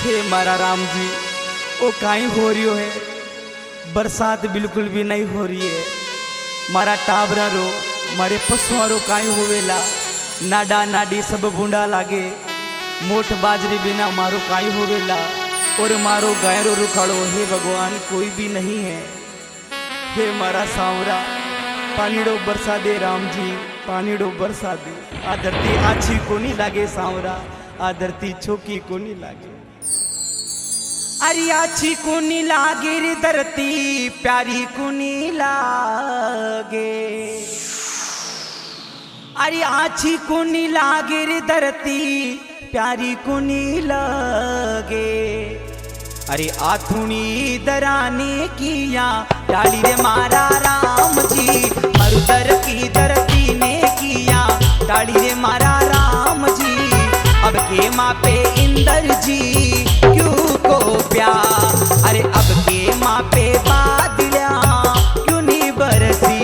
हे मारा राम जी, वो काई हो रही है, बरसात बिल्कुल भी नहीं हो रही है। मारा टाबरा रो मारे पशुआं रो काई होवेला, नाडा नाडी सब बूंदा लागे। मोठ बाजरी बिना मारो काई होवेला, और मारो गायरो रुखाड़ो हे भगवान कोई भी नहीं है। हे मारा सांवरा पानीड़ो बरसा दे राम जी, पानीड़ो बरसा दे। आ धरती आछी कोनी लागे सांवरा, आ धरती छोकी कोनी लागे। अरे आछी कोनी लागे रे धरती, प्यारी कोनी लागे। अरे आछी कोनी लागे रे धरती, प्यारी कोनी लागे। अरे आथुनी दराने किया डाली रे मारा राम जी, मरुदर की धरती ने किया डाली रे मारा राम जी। अब के माँ पे इंदर जी क्यों को प्यार, अरे अब के माँ पे बादलिया क्यों नहीं बरसी।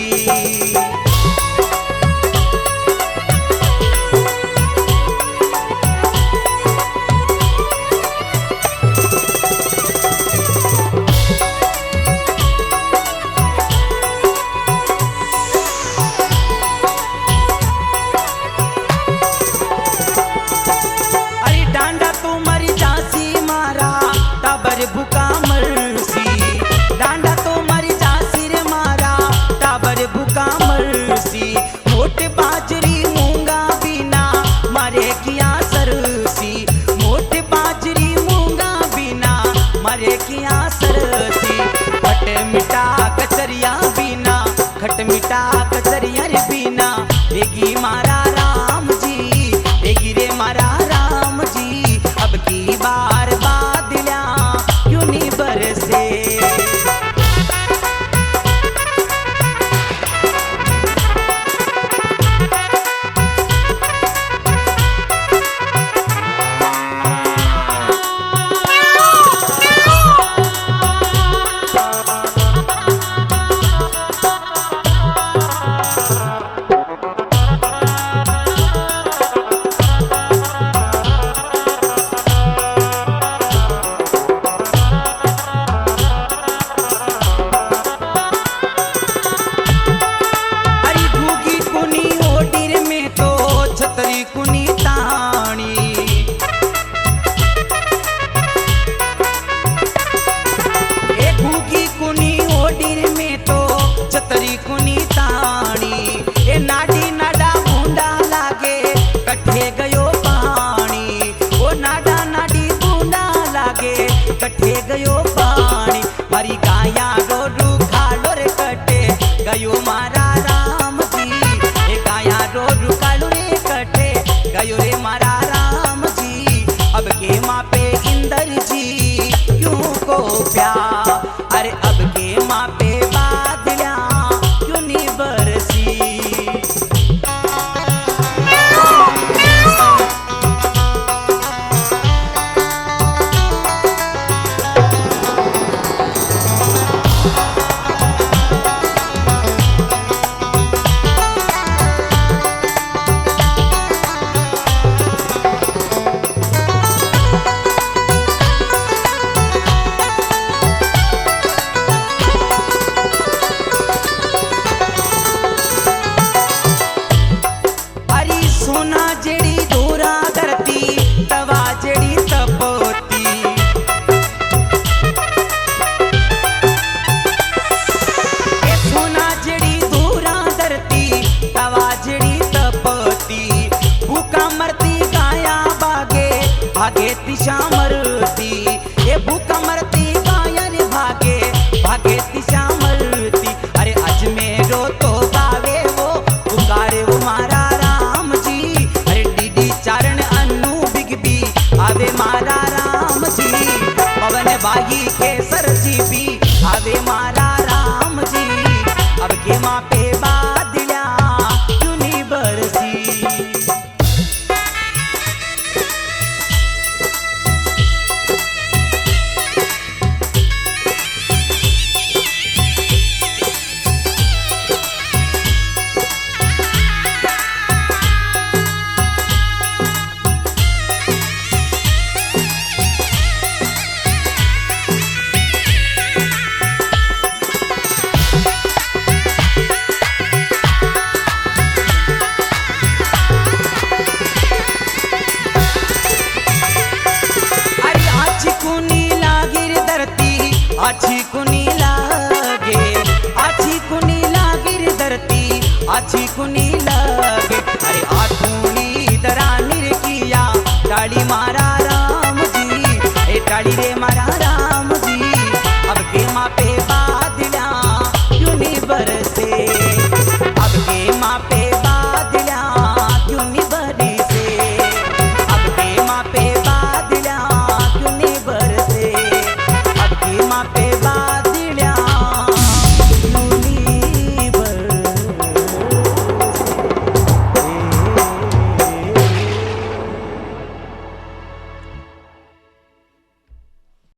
भूखा मरसी डांडा तो मर जासी रे मारा, टाबर भूखा मरसी। मोट बाजरी मूंगा बिना मारे किया सरसी, मोट बाजरी मूंगा बिना मारे किया सरसी। खट मिठा कचरिया बिना, खट मिठा कचरिया रे बिना, रेगी मारा राम जी, रेगी रे मारा राम जी। अब की बार बादलिया क्यों नहीं बरसे। कटे गयो पानी हरी गाया रो रुखालो रे, कटे गयो मारा राम जी। ए गाया रो रुखालो रे, कटे गयो रे मारा राम जी। अब के माँ पे इंदर जी क्यों को प्यार, अरे अब के माँ पे बादलिया क्यों नहीं बरसी। भागे दिशा मरती, ये भूखा मरती गायन भागे, भागे दिशा मरती। अरे अजमेरो तो गावे वो पुकारे वो मारा राम जी। अरे डीडी चारण अन्नू बिग बी आवे मारा राम जी। पवन बागी के सर जी भी आवे मारा राम जी। अब के माँ पे बादलिया क्यों नहीं बरसी। अच्छी कुनी लागे रे धरती अच्छी कुनी लागे।